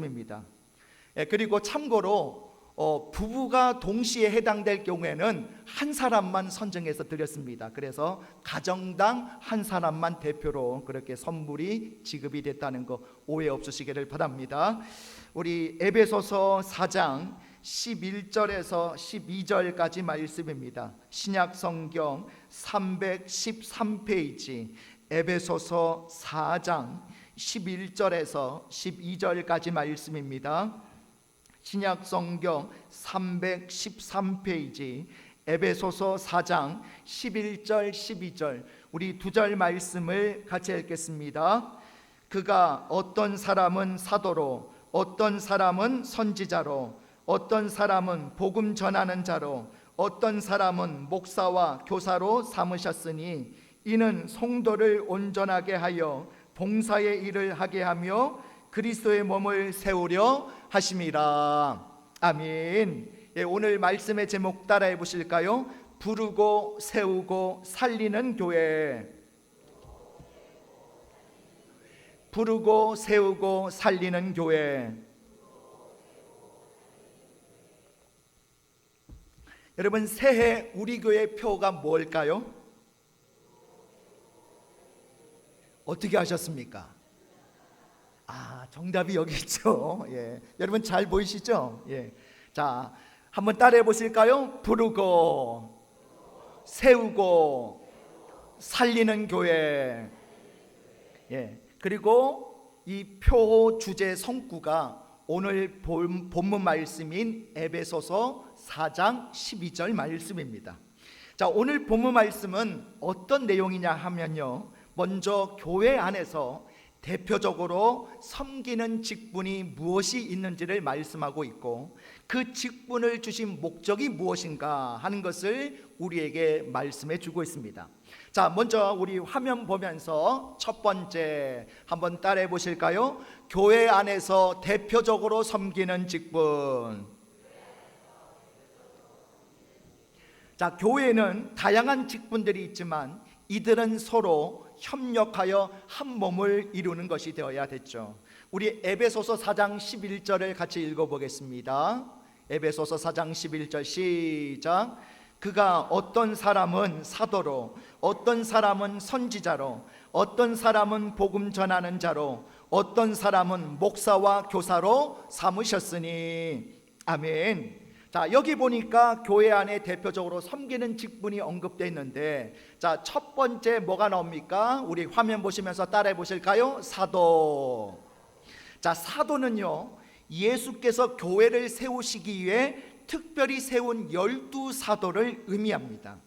말씀입니다. 그리고 참고로 부부가 동시에 해당될 경우에는 한 사람만 선정해서 드렸습니다. 그래서 가정당 한 사람만 대표로 그렇게 선물이 지급이 됐다는 거 오해 없으시기를 바랍니다. 우리 에베소서 4장 11절에서 12절까지 말씀입니다. 신약 성경 313페이지 에베소서 4장 11절에서 12절까지 말씀입니다. 신약 성경 313페이지 에베소서 4장 11절 12절 우리 두 절 말씀을 같이 읽겠습니다. 그가 어떤 사람은 사도로, 어떤 사람은 선지자로, 어떤 사람은 복음 전하는 자로, 어떤 사람은 목사와 교사로 삼으셨으니 이는 성도를 온전하게 하여 봉사의 일을 하게 하며 그리스도의 몸을 세우려 하심이라. 아멘. 오늘 말씀의 제목 따라해 보실까요? 부르고 세우고 살리는 교회. 부르고 세우고 살리는 교회. 여러분, 새해 우리 교회 표가 뭘까요? 어떻게 하셨습니까? 정답이 여기 있죠. 여러분 잘 보이시죠? 자, 한번 따라해 보실까요? 부르고 세우고 살리는 교회. 그리고 이 표 주제 성구가 오늘 본문 말씀인 에베소서 4장 12절 말씀입니다. 자, 오늘 본문 말씀은 어떤 내용이냐 하면요, 먼저 교회 안에서 대표적으로 섬기는 직분이 무엇이 있는지를 말씀하고 있고, 그 직분을 주신 목적이 무엇인가 하는 것을 우리에게 말씀해 주고 있습니다. 자, 먼저 우리 화면 보면서 첫 번째 한번 따라해 보실까요? 교회 안에서 대표적으로 섬기는 직분. 자, 교회는 다양한 직분들이 있지만 이들은 서로 협력하여 한 몸을 이루는 것이 되어야 됐죠. 우리 에베소서 4장 11절을 같이 읽어보겠습니다. 에베소서 4장 11절 시작. 그가 어떤 사람은 사도로, 어떤 사람은 선지자로, 어떤 사람은 복음 전하는 자로, 어떤 사람은 목사와 교사로 삼으셨으니. 아멘. 자, 여기 보니까 교회 안에 대표적으로 섬기는 직분이 언급되어 있는데, 자, 첫 번째 뭐가 나옵니까? 우리 화면 보시면서 따라해 보실까요? 사도. 자, 사도는요, 예수께서 교회를 세우시기 위해 특별히 세운 12사도를 의미합니다.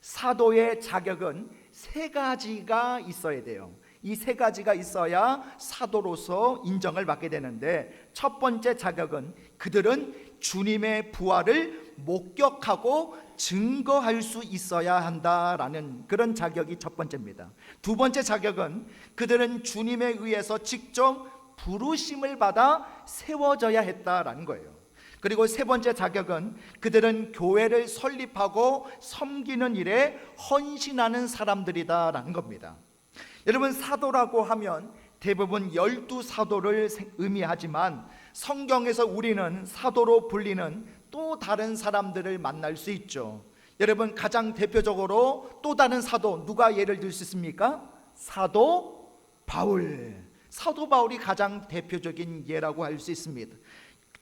사도의 자격은 세 가지가 있어야 돼요. 이 세 가지가 있어야 사도로서 인정을 받게 되는데, 첫 번째 자격은 그들은 주님의 부활을 목격하고 증거할 수 있어야 한다라는 그런 자격이 첫 번째입니다. 두 번째 자격은 그들은 주님에 의해서 직접 부르심을 받아 세워져야 했다라는 거예요. 그리고 세 번째 자격은 그들은 교회를 설립하고 섬기는 일에 헌신하는 사람들이다라는 겁니다. 여러분, 사도라고 하면 대부분 12사도를 의미하지만 성경에서 우리는 사도로 불리는 또 다른 사람들을 만날 수 있죠. 여러분, 가장 대표적으로 또 다른 사도 누가 예를 들 수 있습니까? 사도 바울. 사도 바울이 가장 대표적인 예라고 할 수 있습니다.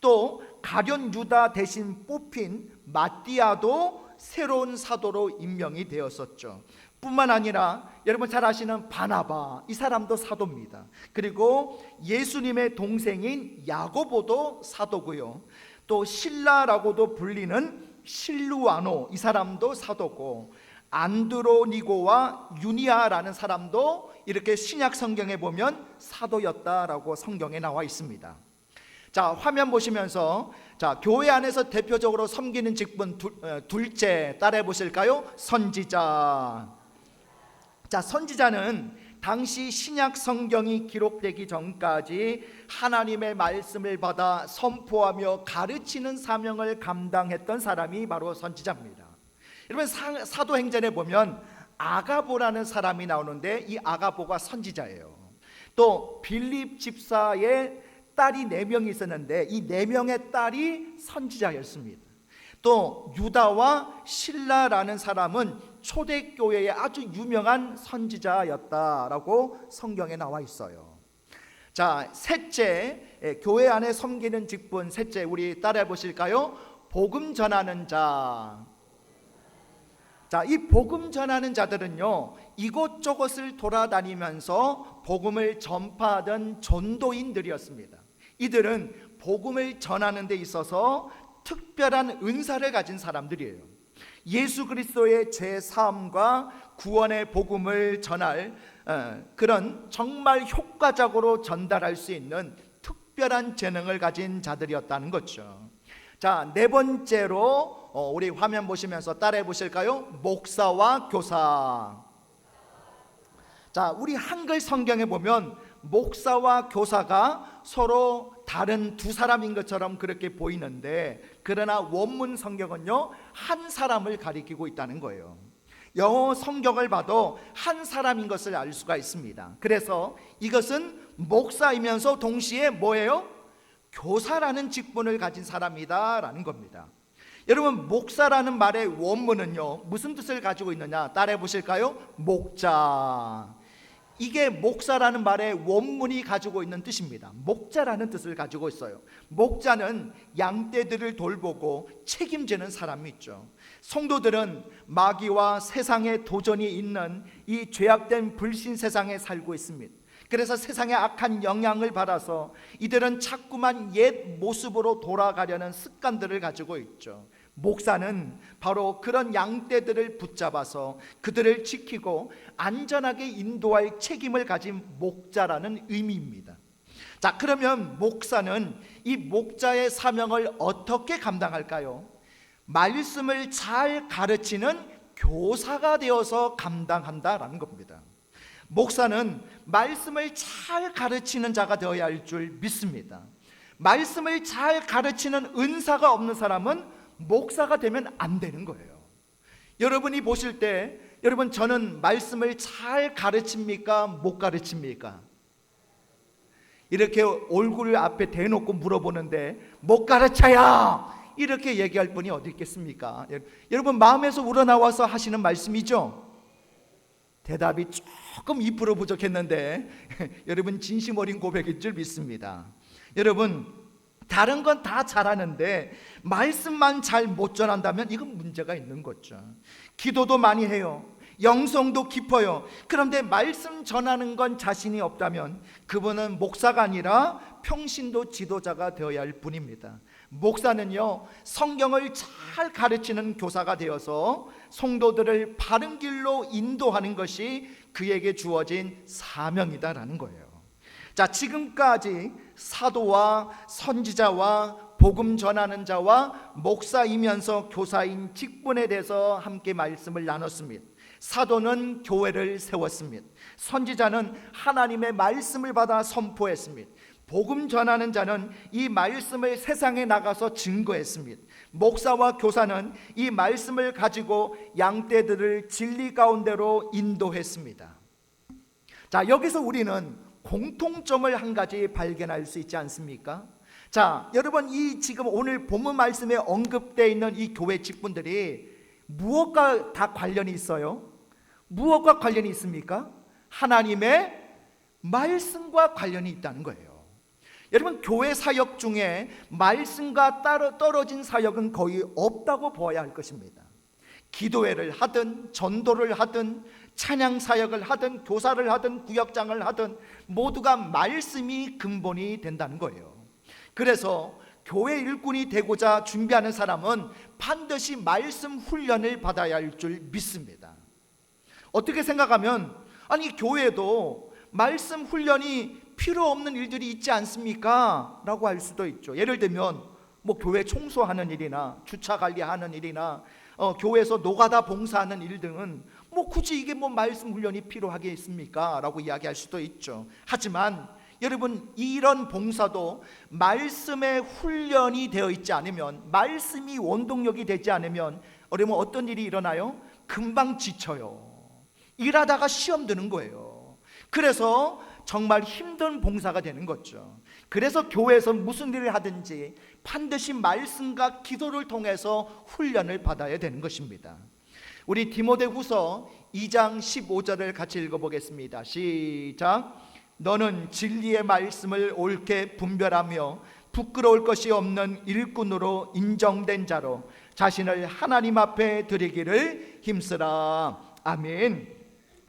또 가룟 유다 대신 뽑힌 마띠아도 새로운 사도로 임명이 되었었죠. 뿐만 아니라 여러분 잘 아시는 바나바, 이 사람도 사도입니다. 그리고 예수님의 동생인 야고보도 사도고요. 또 실라라고도 불리는 실루아노, 이 사람도 사도고, 안드로니고와 유니아라는 사람도 이렇게 신약 성경에 보면 사도였다라고 성경에 나와 있습니다. 자, 화면 보시면서, 자, 교회 안에서 대표적으로 섬기는 직분 둘째 따라해 보실까요? 선지자. 자, 선지자는 당시 신약 성경이 기록되기 전까지 하나님의 말씀을 받아 선포하며 가르치는 사명을 감당했던 사람이 바로 선지자입니다. 여러분, 사도행전에 보면 아가보라는 사람이 나오는데 이 아가보가 선지자예요. 또 빌립 집사의 딸이 4명이 있었는데 이 4명의 딸이 선지자였습니다. 또 유다와 실라라는 사람은 초대교회의 아주 유명한 선지자였다라고 성경에 나와 있어요. 자, 셋째, 교회 안에 섬기는 직분, 셋째, 우리 따라해 보실까요? 복음 전하는 자. 자, 이 복음 전하는 자들은요, 이곳저곳을 돌아다니면서 복음을 전파하던 전도인들이었습니다. 이들은 복음을 전하는 데 있어서 특별한 은사를 가진 사람들이에요. 예수 그리스도의 죄 사함과 구원의 복음을 전할 그런 정말 효과적으로 전달할 수 있는 특별한 재능을 가진 자들이었다는 거죠. 자, 4번째로 우리 화면 보시면서 따라해 보실까요? 목사와 교사. 자, 우리 한글 성경에 보면 목사와 교사가 서로 다른 두 사람인 것처럼 그렇게 보이는데, 그러나 원문 성경은요, 한 사람을 가리키고 있다는 거예요. 영어 성경을 봐도 한 사람인 것을 알 수가 있습니다. 그래서 이것은 목사이면서 동시에 뭐예요? 교사라는 직분을 가진 사람이다 라는 겁니다. 여러분, 목사라는 말의 원문은요, 무슨 뜻을 가지고 있느냐 따라해 보실까요? 목자. 이게 목사라는 말의 원문이 가지고 있는 뜻입니다. 목자라는 뜻을 가지고 있어요. 목자는 양떼들을 돌보고 책임지는 사람이 있죠. 성도들은 마귀와 세상의 도전이 있는 이 죄악된 불신 세상에 살고 있습니다. 그래서 세상의 악한 영향을 받아서 이들은 자꾸만 옛 모습으로 돌아가려는 습관들을 가지고 있죠. 목사는 바로 그런 양떼들을 붙잡아서 그들을 지키고 안전하게 인도할 책임을 가진 목자라는 의미입니다. 자, 그러면 목사는 이 목자의 사명을 어떻게 감당할까요? 말씀을 잘 가르치는 교사가 되어서 감당한다라는 겁니다. 목사는 말씀을 잘 가르치는 자가 되어야 할 줄 믿습니다. 말씀을 잘 가르치는 은사가 없는 사람은 목사가 되면 안 되는 거예요. 여러분이 보실 때, 여러분, 저는 말씀을 잘 가르칩니까? 못 가르칩니까? 이렇게 얼굴 앞에 대놓고 물어보는데 못 가르쳐야 이렇게 얘기할 분이 어디 있겠습니까? 여러분, 마음에서 우러나와서 하시는 말씀이죠? 대답이 조금 2% 부족했는데 여러분, 진심 어린 고백일 줄 믿습니다. 여러분, 다른 건 다 잘하는데 말씀만 잘 못 전한다면 이건 문제가 있는 거죠. 기도도 많이 해요. 영성도 깊어요. 그런데 말씀 전하는 건 자신이 없다면 그분은 목사가 아니라 평신도 지도자가 되어야 할 뿐입니다. 목사는요, 성경을 잘 가르치는 교사가 되어서 성도들을 바른 길로 인도하는 것이 그에게 주어진 사명이다라는 거예요. 자, 지금까지 사도와 선지자와 복음 전하는 자와 목사이면서 교사인 직분에 대해서 함께 말씀을 나눴습니다. 사도는 교회를 세웠습니다. 선지자는 하나님의 말씀을 받아 선포했습니다. 복음 전하는 자는 이 말씀을 세상에 나가서 증거했습니다. 목사와 교사는 이 말씀을 가지고 양떼들을 진리 가운데로 인도했습니다. 자, 여기서 우리는 공통점을 한 가지 발견할 수 있지 않습니까? 자, 여러분, 이 지금 오늘 본문 말씀에 언급되어 있는 이 교회 직분들이 무엇과 다 관련이 있어요? 무엇과 관련이 있습니까? 하나님의 말씀과 관련이 있다는 거예요. 여러분, 교회 사역 중에 말씀과 떨어진 사역은 거의 없다고 보아야 할 것입니다. 기도회를 하든 전도를 하든 찬양 사역을 하든 교사를 하든 구역장을 하든 모두가 말씀이 근본이 된다는 거예요. 그래서 교회 일꾼이 되고자 준비하는 사람은 반드시 말씀 훈련을 받아야 할 줄 믿습니다. 어떻게 생각하면, 아니, 교회도 말씀 훈련이 필요 없는 일들이 있지 않습니까? 라고 할 수도 있죠. 예를 들면 뭐 교회 청소하는 일이나 주차 관리하는 일이나 교회에서 노가다 봉사하는 일 등은 뭐 굳이 이게 뭐 말씀 훈련이 필요하겠습니까? 라고 이야기할 수도 있죠. 하지만 여러분, 이런 봉사도 말씀의 훈련이 되어 있지 않으면, 말씀이 원동력이 되지 않으면 여러분, 어떤 일이 일어나요? 금방 지쳐요. 일하다가 시험 드는 거예요. 그래서 정말 힘든 봉사가 되는 거죠. 그래서 교회에서 무슨 일을 하든지 반드시 말씀과 기도를 통해서 훈련을 받아야 되는 것입니다. 우리 디모데후서 2장 15절을 같이 읽어보겠습니다. 시작. 너는 진리의 말씀을 옳게 분별하며 부끄러울 것이 없는 일꾼으로 인정된 자로 자신을 하나님 앞에 드리기를 힘쓰라. 아멘.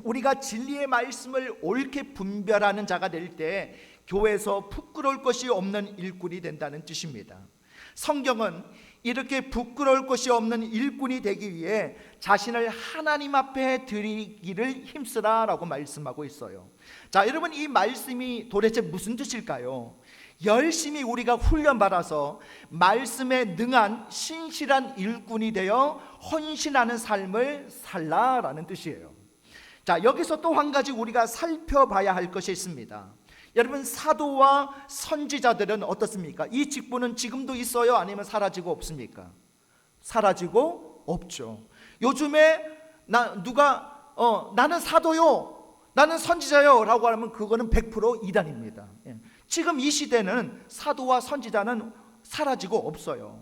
우리가 진리의 말씀을 옳게 분별하는 자가 될 때 교회에서 부끄러울 것이 없는 일꾼이 된다는 뜻입니다. 성경은 이렇게 부끄러울 것이 없는 일꾼이 되기 위해 자신을 하나님 앞에 드리기를 힘쓰라 라고 말씀하고 있어요. 자, 여러분, 이 말씀이 도대체 무슨 뜻일까요? 열심히 우리가 훈련받아서 말씀에 능한 신실한 일꾼이 되어 헌신하는 삶을 살라라는 뜻이에요. 자, 여기서 또 한 가지 우리가 살펴봐야 할 것이 있습니다. 여러분, 사도와 선지자들은 어떻습니까? 이 직분은 지금도 있어요? 아니면 사라지고 없습니까? 사라지고 없죠. 요즘에 나는 사도요, 나는 선지자요 라고 하면 그거는 100% 이단입니다. 지금 이 시대는 사도와 선지자는 사라지고 없어요.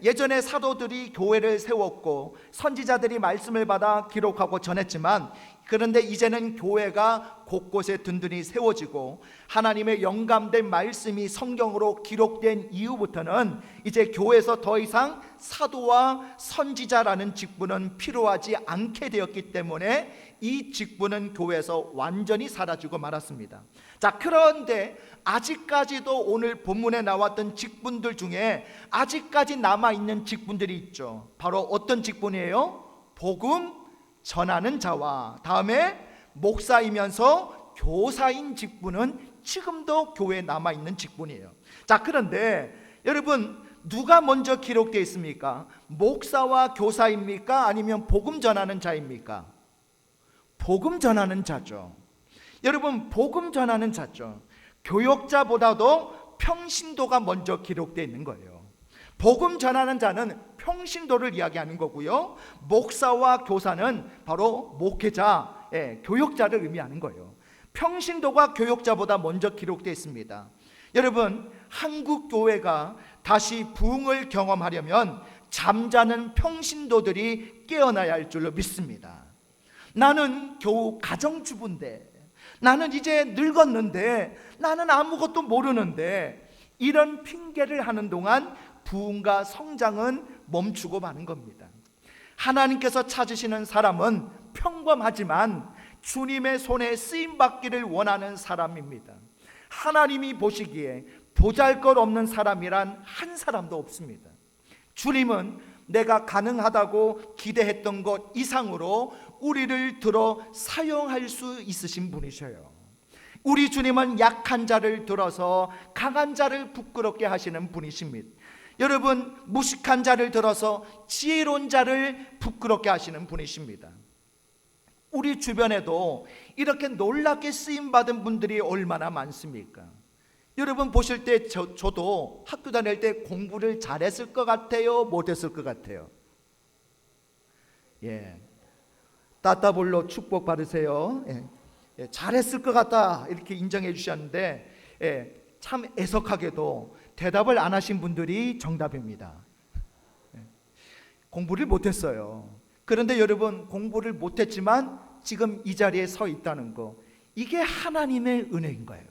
예전에 사도들이 교회를 세웠고 선지자들이 말씀을 받아 기록하고 전했지만, 그런데 이제는 교회가 곳곳에 든든히 세워지고 하나님의 영감된 말씀이 성경으로 기록된 이후부터는 이제 교회에서 더 이상 사도와 선지자라는 직분은 필요하지 않게 되었기 때문에 이 직분은 교회에서 완전히 사라지고 말았습니다. 자, 그런데 아직까지도 오늘 본문에 나왔던 직분들 중에 아직까지 남아있는 직분들이 있죠. 바로 어떤 직분이에요? 복음 전하는 자와 다음에 목사이면서 교사인 직분은 지금도 교회에 남아있는 직분이에요. 자, 그런데 여러분, 누가 먼저 기록되어 있습니까? 목사와 교사입니까? 아니면 복음 전하는 자입니까? 복음 전하는 자죠. 여러분, 복음 전하는 자죠. 교역자보다도 평신도가 먼저 기록되어 있는 거예요. 복음 전하는 자는 평신도를 이야기하는 거고요, 목사와 교사는 바로 목회자, 교역자를 의미하는 거예요. 평신도가 교역자보다 먼저 기록되어 있습니다. 여러분, 한국 교회가 다시 부흥을 경험하려면 잠자는 평신도들이 깨어나야 할 줄로 믿습니다. 나는 겨우 가정주부인데, 나는 이제 늙었는데, 나는 아무것도 모르는데, 이런 핑계를 하는 동안 부흥과 성장은 멈추고 마는 겁니다. 하나님께서 찾으시는 사람은 평범하지만 주님의 손에 쓰임받기를 원하는 사람입니다. 하나님이 보시기에 보잘것없는 사람이란 한 사람도 없습니다. 주님은 내가 가능하다고 기대했던 것 이상으로 우리를 들어 사용할 수 있으신 분이셔요. 우리 주님은 약한 자를 들어서 강한 자를 부끄럽게 하시는 분이십니다. 여러분, 무식한 자를 들어서 지혜로운 자를 부끄럽게 하시는 분이십니다. 우리 주변에도 이렇게 놀랍게 쓰임받은 분들이 얼마나 많습니까? 여러분 보실 때 저도 학교 다닐 때 공부를 잘했을 것 같아요? 못했을 것 같아요? 따따블로 축복 받으세요. 잘했을 것 같다 이렇게 인정해 주셨는데, 참 애석하게도 대답을 안 하신 분들이 정답입니다. 공부를 못했어요. 그런데 여러분, 공부를 못했지만 지금 이 자리에 서 있다는 거, 이게 하나님의 은혜인 거예요.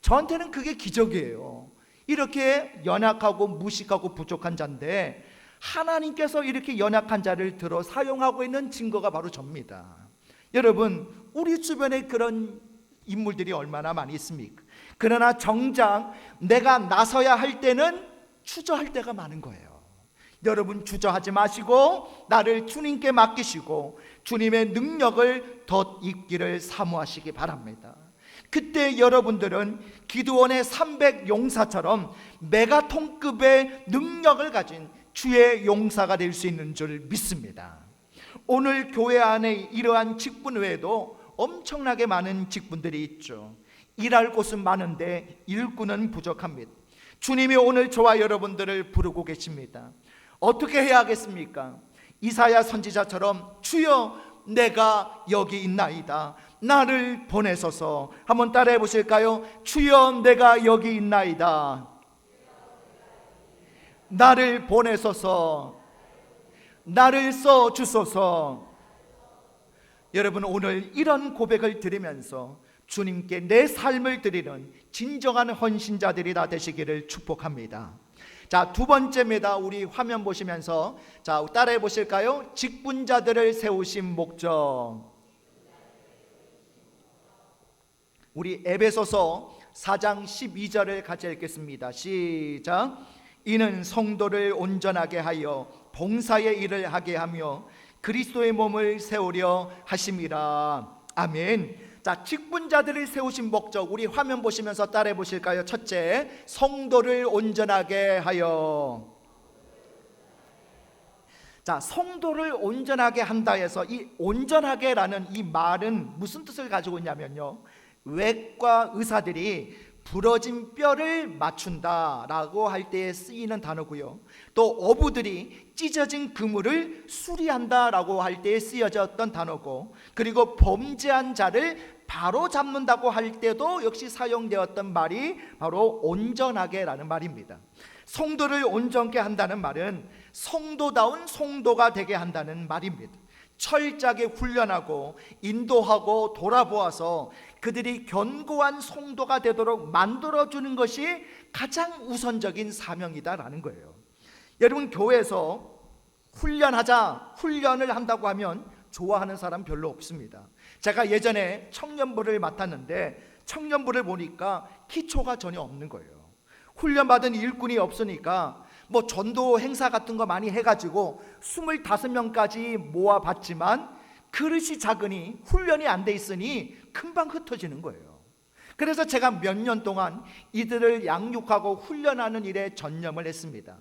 저한테는 그게 기적이에요. 이렇게 연약하고 무식하고 부족한 자인데 하나님께서 이렇게 연약한 자를 들어 사용하고 있는 증거가 바로 접니다. 여러분, 우리 주변에 그런 인물들이 얼마나 많이 있습니까? 그러나 정작 내가 나서야 할 때는 주저할 때가 많은 거예요. 여러분, 주저하지 마시고 나를 주님께 맡기시고 주님의 능력을 덧입기를 사모하시기 바랍니다. 그때 여러분들은 기드온의 300 용사처럼 메가톤급의 능력을 가진 주의 용사가 될 수 있는 줄 믿습니다. 오늘 교회 안에 이러한 직분 외에도 엄청나게 많은 직분들이 있죠. 일할 곳은 많은데 일꾼은 부족합니다. 주님이 오늘 저와 여러분들을 부르고 계십니다. 어떻게 해야 하겠습니까? 이사야 선지자처럼 주여 내가 여기 있나이다, 나를 보내소서. 한번 따라해 보실까요? 주여 내가 여기 있나이다. 나를 보내소서. 나를 써 주소서. 여러분, 오늘 이런 고백을 드리면서 주님께 내 삶을 드리는 진정한 헌신자들이 다 되시기를 축복합니다. 자, 두 번째입니다. 우리 화면 보시면서 자, 따라해 보실까요? 직분자들을 세우신 목적. 우리 에베소서 4장 12절을 같이 읽겠습니다. 시작. 이는 성도를 온전하게 하여 봉사의 일을 하게 하며 그리스도의 몸을 세우려 하심이라. 아멘. 자, 직분자들을 세우신 목적, 우리 화면 보시면서 따라해 보실까요? 첫째, 성도를 온전하게 하여. 자, 성도를 온전하게 한다 해서 이 온전하게라는 이 말은 무슨 뜻을 가지고 있냐면요, 외과 의사들이 부러진 뼈를 맞춘다라고 할 때에 쓰이는 단어고요, 또 어부들이 찢어진 그물을 수리한다라고 할 때에 쓰여졌던 단어고, 그리고 범죄한 자를 바로 잡는다고 할 때도 역시 사용되었던 말이 바로 온전하게라는 말입니다. 성도를 온전케 한다는 말은 성도다운 성도가 되게 한다는 말입니다. 철저하게 훈련하고 인도하고 돌아보아서 그들이 견고한 성도가 되도록 만들어주는 것이 가장 우선적인 사명이다라는 거예요. 여러분, 교회에서 훈련을 한다고 하면 좋아하는 사람 별로 없습니다. 제가 예전에 청년부를 맡았는데 청년부를 보니까 기초가 전혀 없는 거예요. 훈련받은 일꾼이 없으니까 뭐 전도 행사 같은 거 많이 해가지고 25명까지 모아봤지만 그릇이 작으니 훈련이 안 돼 있으니 금방 흩어지는 거예요. 그래서 제가 몇 년 동안 이들을 양육하고 훈련하는 일에 전념을 했습니다.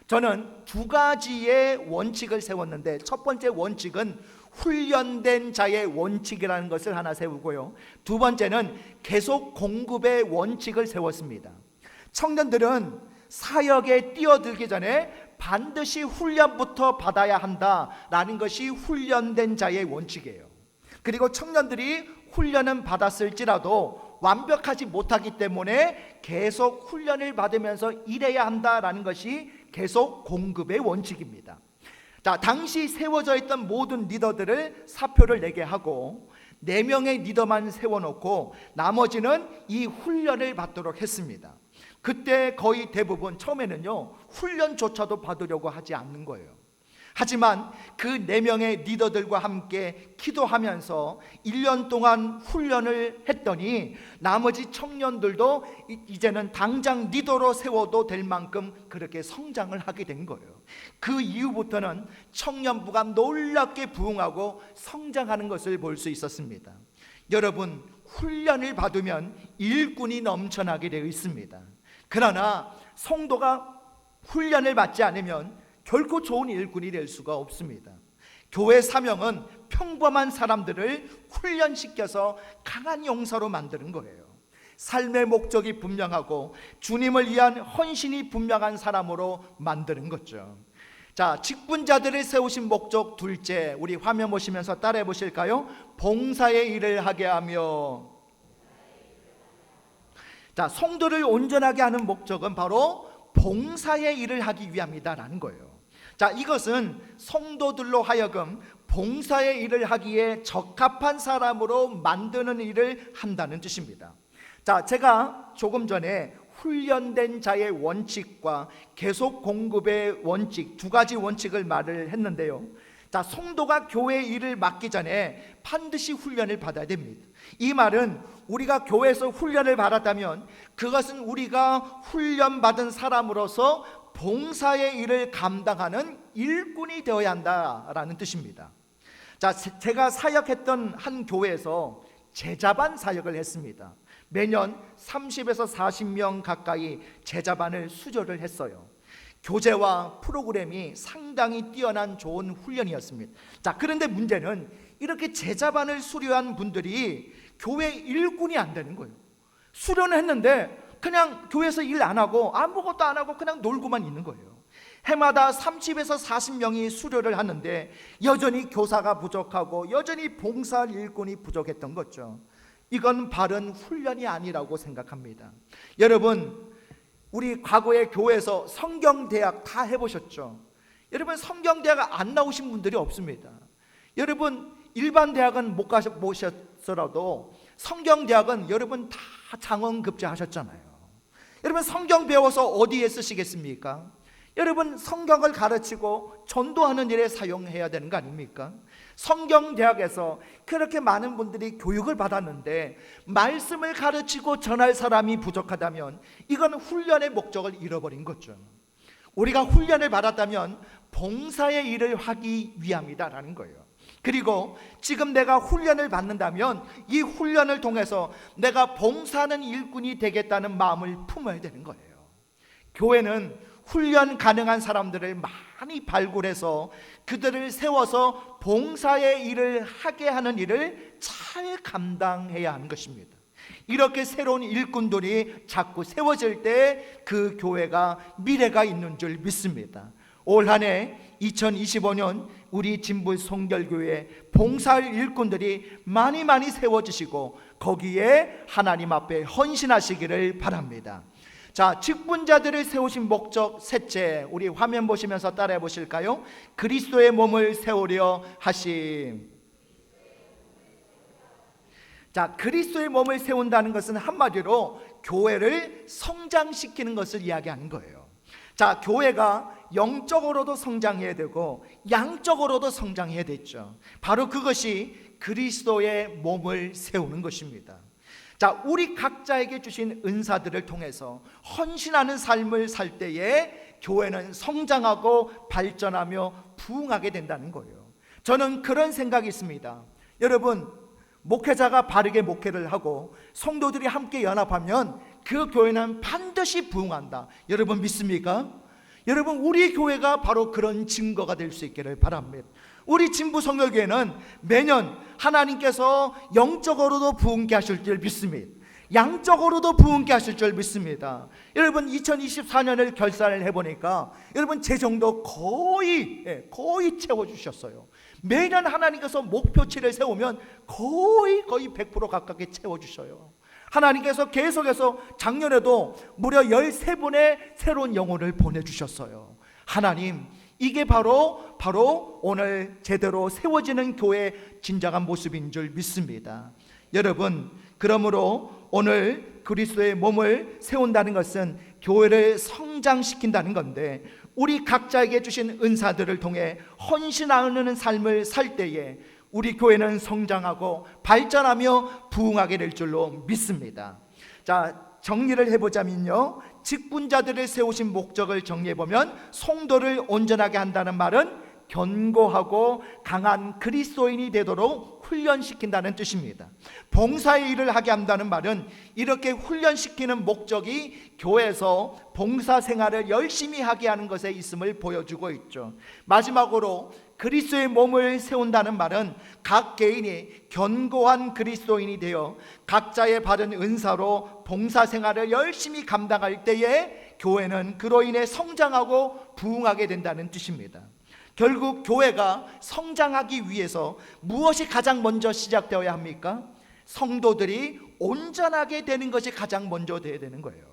저는 두 가지의 원칙을 세웠는데, 첫 번째 원칙은 훈련된 자의 원칙이라는 것을 하나 세우고요, 두 번째는 계속 공급의 원칙을 세웠습니다. 청년들은 사역에 뛰어들기 전에 반드시 훈련부터 받아야 한다라는 것이 훈련된 자의 원칙이에요. 그리고 청년들이 훈련은 받았을지라도 완벽하지 못하기 때문에 계속 훈련을 받으면서 일해야 한다라는 것이 계속 공급의 원칙입니다. 자, 당시 세워져 있던 모든 리더들을 사표를 내게 하고 4명의 리더만 세워놓고 나머지는 이 훈련을 받도록 했습니다. 그때 거의 대부분 처음에는요, 훈련조차도 받으려고 하지 않는 거예요. 하지만 그 4명의 리더들과 함께 기도하면서 1년 동안 훈련을 했더니 나머지 청년들도 이제는 당장 리더로 세워도 될 만큼 그렇게 성장을 하게 된 거예요. 그 이후부터는 청년부가 놀랍게 부흥하고 성장하는 것을 볼 수 있었습니다. 여러분, 훈련을 받으면 일꾼이 넘쳐나게 되어 있습니다. 그러나 성도가 훈련을 받지 않으면 결코 좋은 일꾼이 될 수가 없습니다. 교회 사명은 평범한 사람들을 훈련시켜서 강한 용사로 만드는 거예요. 삶의 목적이 분명하고 주님을 위한 헌신이 분명한 사람으로 만드는 거죠. 자, 직분자들을 세우신 목적 둘째, 우리 화면 보시면서 따라해 보실까요? 봉사의 일을 하게 하며. 자, 성도를 온전하게 하는 목적은 바로 봉사의 일을 하기 위함이다라는 거예요. 자, 이것은 성도들로 하여금 봉사의 일을 하기에 적합한 사람으로 만드는 일을 한다는 뜻입니다. 자, 제가 조금 전에 훈련된 자의 원칙과 계속 공급의 원칙, 두 가지 원칙을 말을 했는데요. 자, 성도가 교회 일을 맡기 전에 반드시 훈련을 받아야 됩니다. 이 말은 우리가 교회에서 훈련을 받았다면 그것은 우리가 훈련받은 사람으로서 봉사의 일을 감당하는 일꾼이 되어야 한다라는 뜻입니다. 자, 제가 사역했던 한 교회에서 제자반 사역을 했습니다. 매년 30에서 40명 가까이 제자반을 수료를 했어요. 교재와 프로그램이 상당히 뛰어난 좋은 훈련이었습니다. 자, 그런데 문제는 이렇게 제자반을 수료한 분들이 교회 일꾼이 안 되는 거예요. 수료는 했는데 그냥 교회에서 일 안 하고 아무것도 안 하고 그냥 놀고만 있는 거예요. 해마다 30에서 40명이 수료를 하는데 여전히 교사가 부족하고 여전히 봉사할 일꾼이 부족했던 거죠. 이건 바른 훈련이 아니라고 생각합니다. 여러분, 우리 과거에 교회에서 성경대학 다 해보셨죠? 여러분, 성경대학 안 나오신 분들이 없습니다. 여러분, 일반 대학은 못 가보셨더라도 성경대학은 여러분 다 장원급제 하셨잖아요. 여러분, 성경 배워서 어디에 쓰시겠습니까? 여러분, 성경을 가르치고 전도하는 일에 사용해야 되는 거 아닙니까? 성경대학에서 그렇게 많은 분들이 교육을 받았는데 말씀을 가르치고 전할 사람이 부족하다면 이건 훈련의 목적을 잃어버린 거죠. 우리가 훈련을 받았다면 봉사의 일을 하기 위함이다라는 거예요. 그리고 지금 내가 훈련을 받는다면 이 훈련을 통해서 내가 봉사하는 일꾼이 되겠다는 마음을 품어야 되는 거예요. 교회는 훈련 가능한 사람들을 많이 발굴해서 그들을 세워서 봉사의 일을 하게 하는 일을 잘 감당해야 하는 것입니다. 이렇게 새로운 일꾼들이 자꾸 세워질 때 그 교회가 미래가 있는 줄 믿습니다. 올 한 해 2025년 우리 진부 성결교회 봉사할 일꾼들이 많이 세워지시고 거기에 하나님 앞에 헌신하시기를 바랍니다. 자, 직분자들을 세우신 목적 셋째, 우리 화면 보시면서 따라해 보실까요? 그리스도의 몸을 세우려 하심. 자, 그리스도의 몸을 세운다는 것은 한마디로 교회를 성장시키는 것을 이야기하는 거예요. 자, 교회가 영적으로도 성장해야 되고 양적으로도 성장해야 되죠. 바로 그것이 그리스도의 몸을 세우는 것입니다. 자, 우리 각자에게 주신 은사들을 통해서 헌신하는 삶을 살 때에 교회는 성장하고 발전하며 부흥하게 된다는 거예요. 저는 그런 생각이 있습니다. 여러분, 목회자가 바르게 목회를 하고 성도들이 함께 연합하면 그 교회는 반드시 부흥한다. 여러분 믿습니까? 여러분, 우리 교회가 바로 그런 증거가 될 수 있기를 바랍니다. 우리 진부 성결교회는 매년 하나님께서 영적으로도 부흥케 하실 줄 믿습니다. 양적으로도 부흥케 하실 줄 믿습니다. 여러분, 2024년을 결산을 해보니까 여러분 재정도 거의 채워주셨어요. 매년 하나님께서 목표치를 세우면 거의 100% 가깝게 채워주셔요. 하나님께서 계속해서 작년에도 무려 13분의 새로운 영혼을 보내주셨어요. 하나님, 이게 바로 오늘 제대로 세워지는 교회의 진정한 모습인 줄 믿습니다. 여러분, 그러므로 오늘 그리스도의 몸을 세운다는 것은 교회를 성장시킨다는 건데 우리 각자에게 주신 은사들을 통해 헌신하는 삶을 살 때에 우리 교회는 성장하고 발전하며 부흥하게 될 줄로 믿습니다. 자, 정리를 해보자면요, 직분자들을 세우신 목적을 정리해보면 성도를 온전하게 한다는 말은 견고하고 강한 그리스도인이 되도록 훈련시킨다는 뜻입니다. 봉사의 일을 하게 한다는 말은 이렇게 훈련시키는 목적이 교회에서 봉사 생활을 열심히 하게 하는 것에 있음을 보여주고 있죠. 마지막으로 그리스도의 몸을 세운다는 말은 각 개인이 견고한 그리스도인이 되어 각자의 받은 은사로 봉사 생활을 열심히 감당할 때에 교회는 그로 인해 성장하고 부흥하게 된다는 뜻입니다. 결국 교회가 성장하기 위해서 무엇이 가장 먼저 시작되어야 합니까? 성도들이 온전하게 되는 것이 가장 먼저 되어야 되는 거예요.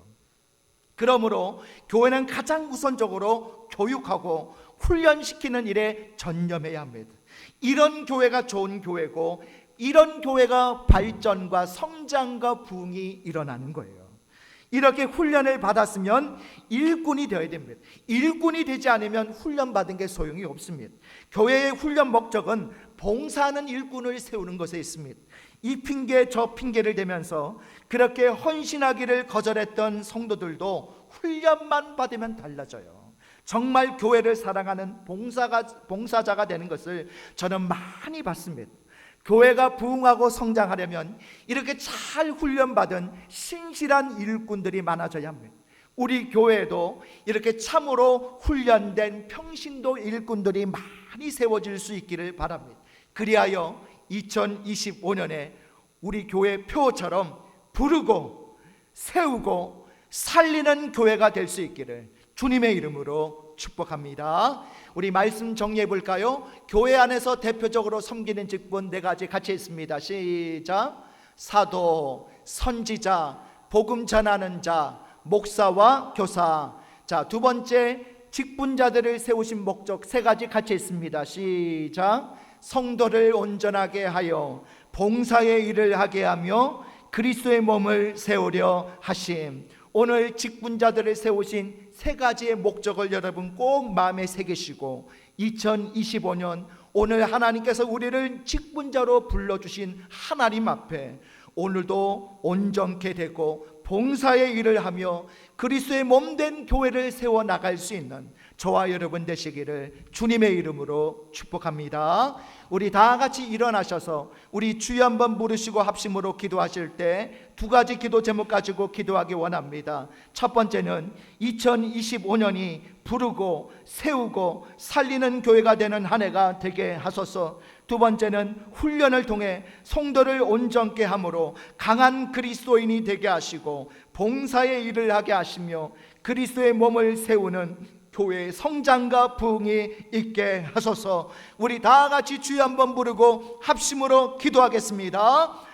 그러므로 교회는 가장 우선적으로 교육하고 훈련시키는 일에 전념해야 합니다. 이런 교회가 좋은 교회고 이런 교회가 발전과 성장과 부흥이 일어나는 거예요. 이렇게 훈련을 받았으면 일꾼이 되어야 됩니다. 일꾼이 되지 않으면 훈련받은 게 소용이 없습니다. 교회의 훈련 목적은 봉사하는 일꾼을 세우는 것에 있습니다. 이 핑계 저 핑계를 대면서 그렇게 헌신하기를 거절했던 성도들도 훈련만 받으면 달라져요. 정말 교회를 사랑하는 봉사자가 되는 것을 저는 많이 봤습니다. 교회가 부흥하고 성장하려면 이렇게 잘 훈련받은 신실한 일꾼들이 많아져야 합니다. 우리 교회에도 이렇게 참으로 훈련된 평신도 일꾼들이 많이 세워질 수 있기를 바랍니다. 그리하여 2025년에 우리 교회 표처럼 부르고 세우고 살리는 교회가 될 수 있기를 주님의 이름으로 축복합니다. 우리 말씀 정리해 볼까요? 교회 안에서 대표적으로 섬기는 직분 4가지 같이 있습니다. 시작. 사도, 선지자, 복음 전하는 자, 목사와 교사. 자, 두 번째, 직분자들을 세우신 목적 3가지 같이 있습니다. 시작. 성도를 온전하게 하여 봉사의 일을 하게 하며 그리스도의 몸을 세우려 하심. 오늘 직분자들을 세우신 3가지의 목적을 여러분 꼭 마음에 새기시고 2025년 오늘 하나님께서 우리를 직분자로 불러주신 하나님 앞에 오늘도 온전케 되고 봉사의 일을 하며 그리스도의 몸된 교회를 세워나갈 수 있는 저와 여러분 되시기를 주님의 이름으로 축복합니다. 우리 다 같이 일어나셔서 우리 주여 한번 부르시고 합심으로 기도하실 때 2가지 기도 제목 가지고 기도하기 원합니다. 첫 번째는 2025년이 부르고 세우고 살리는 교회가 되는 한 해가 되게 하소서. 두 번째는 훈련을 통해 성도를 온전케 함으로 강한 그리스도인이 되게 하시고 봉사의 일을 하게 하시며 그리스도의 몸을 세우는 교회의 성장과 부흥이 있게 하소서. 우리 다 같이 주여 한번 부르고 합심으로 기도하겠습니다.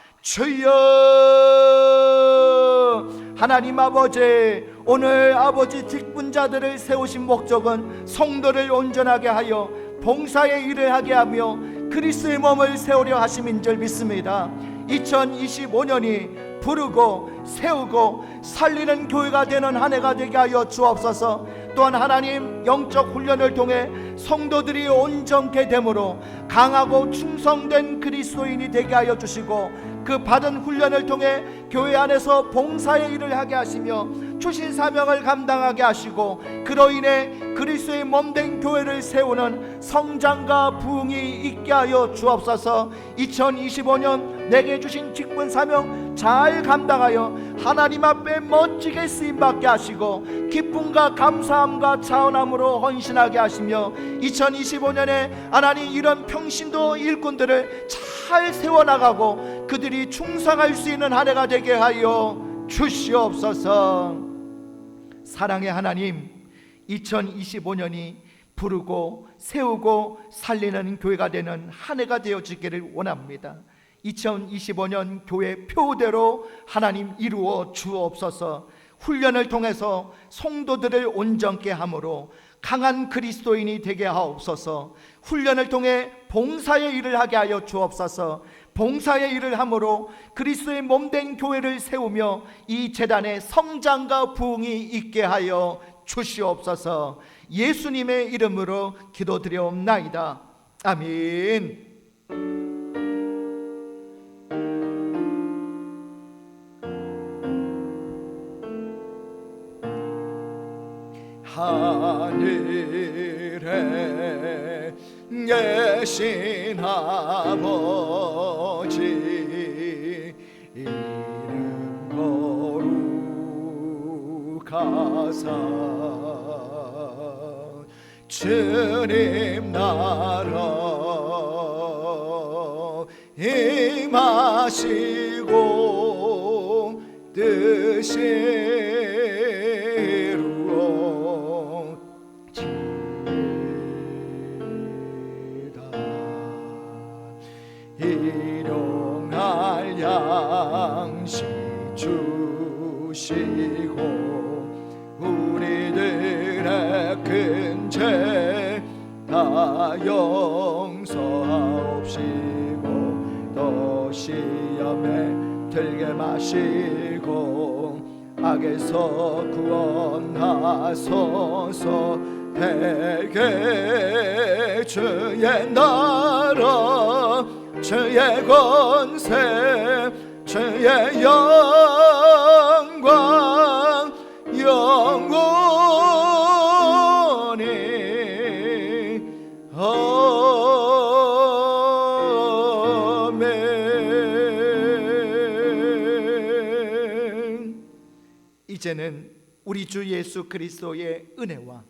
주여, 하나님 아버지, 오늘 아버지 직분자들을 세우신 목적은 성도를 온전하게 하여 봉사의 일을 하게 하며 그리스도의 몸을 세우려 하심인 줄 믿습니다. 2025년이 부르고 세우고 살리는 교회가 되는 한 해가 되게 하여 주옵소서. 또한 하나님, 영적 훈련을 통해 성도들이 온전케 되므로 강하고 충성된 그리스도인이 되게 하여 주시고 그 받은 훈련을 통해 교회 안에서 봉사의 일을 하게 하시며 주신 사명을 감당하게 하시고 그로 인해 그리스도의 몸된 교회를 세우는 성장과 부흥이 있게 하여 주옵소서. 2025년 내게 주신 직분 사명 잘 감당하여 하나님 앞에 멋지게 쓰임받게 하시고 기쁨과 감사함과 차원함으로 헌신하게 하시며 2025년에 하나님 이런 평신도 일꾼들을 잘 세워나가고 그들이 충성할 수 있는 한 해가 되게 하여 주시옵소서. 사랑의 하나님, 2025년이 부르고 세우고 살리는 교회가 되는 한 해가 되어지기를 원합니다. 2025년 교회 표대로 하나님 이루어 주옵소서. 훈련을 통해서 성도들을 온전케 함으로 강한 그리스도인이 되게 하옵소서. 훈련을 통해 봉사의 일을 하게 하여 주옵소서. 봉사의 일을 함으로 그리스도의 몸된 교회를 세우며 이 재단의 성장과 부흥이 있게 하여 주시옵소서. 예수님의 이름으로 기도드려옵나이다. 아멘. 하늘에 계신 아버지 이름 거룩하사 주님 나라 임하시고 뜻이 일용할 양식 주시고 우리들의 큰 죄 다 용서하옵시고 또 시험에 들게 마시고 악에서 구원하소서. 대개 주의 나라 주의 권세 주의 영광 영원히 아멘. 이제는 우리 주 예수 그리스도의 은혜와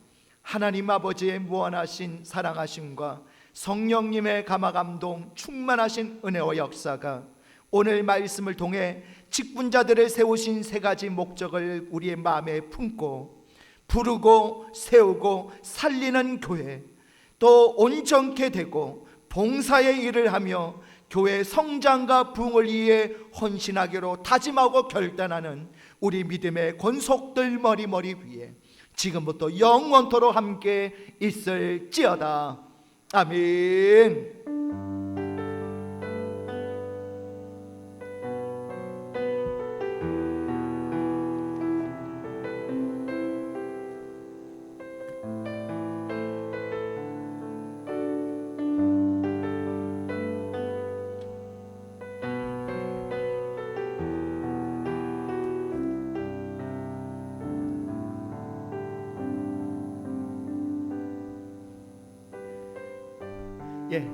하나님 아버지의 무한하신 사랑하심과 성령님의 감화감동 충만하신 은혜와 역사가 오늘 말씀을 통해 직분자들을 세우신 세 가지 목적을 우리의 마음에 품고 부르고 세우고 살리는 교회, 또 온전케 되고 봉사의 일을 하며 교회 성장과 부흥을 위해 헌신하기로 다짐하고 결단하는 우리 믿음의 권속들 머리머리 위에 지금부터 영원토록 함께 있을지어다. 아멘.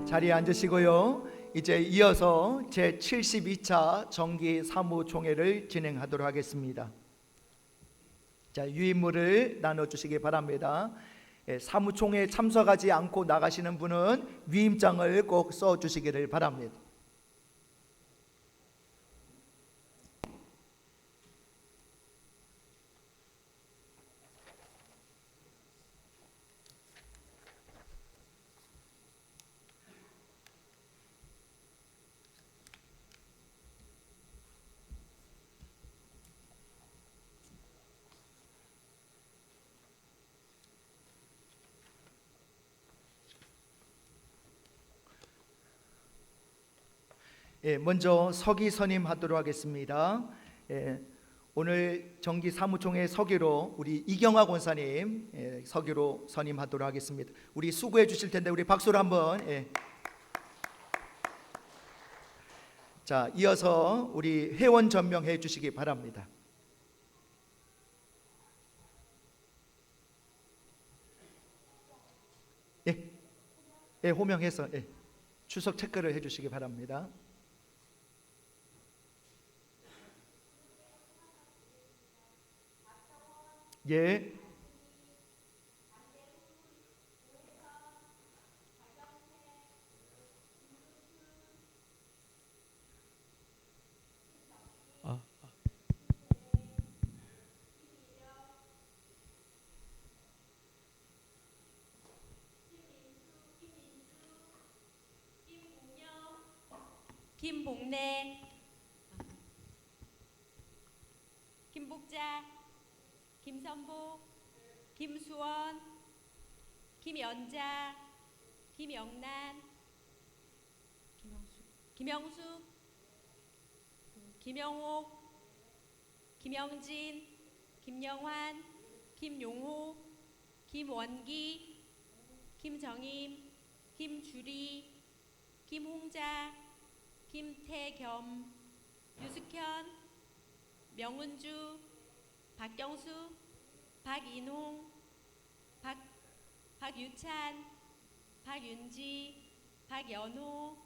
자리에 앉으시고요. 이제 이어서 제72차 정기 사무총회를 진행하도록 하겠습니다. 자, 유인물을 나눠주시기 바랍니다. 사무총회에 참석하지 않고 나가시는 분은 위임장을 꼭 써주시기를 바랍니다. 먼저 서기 선임하도록 하겠습니다. 오늘 정기 사무총회 서기로 우리 이경화 권사님 서기로 선임하도록 하겠습니다. 우리 수고해 주실 텐데 우리 박수로 한번. 자, 이어서 우리 회원 전명해 주시기 바랍니다. 호명해서 출석 체크를 해 주시기 바랍니다. 예. 김복래, 김복자, 김선복, 김수원, 김연자, 김영란, 김영숙, 김영옥, 김영진, 김영환, 김용호, 김원기, 김정임, 김주리, 김홍자, 김태겸, 유숙현, 명은주, 박경수, 박인홍, 박유찬, 박윤지, 박연호,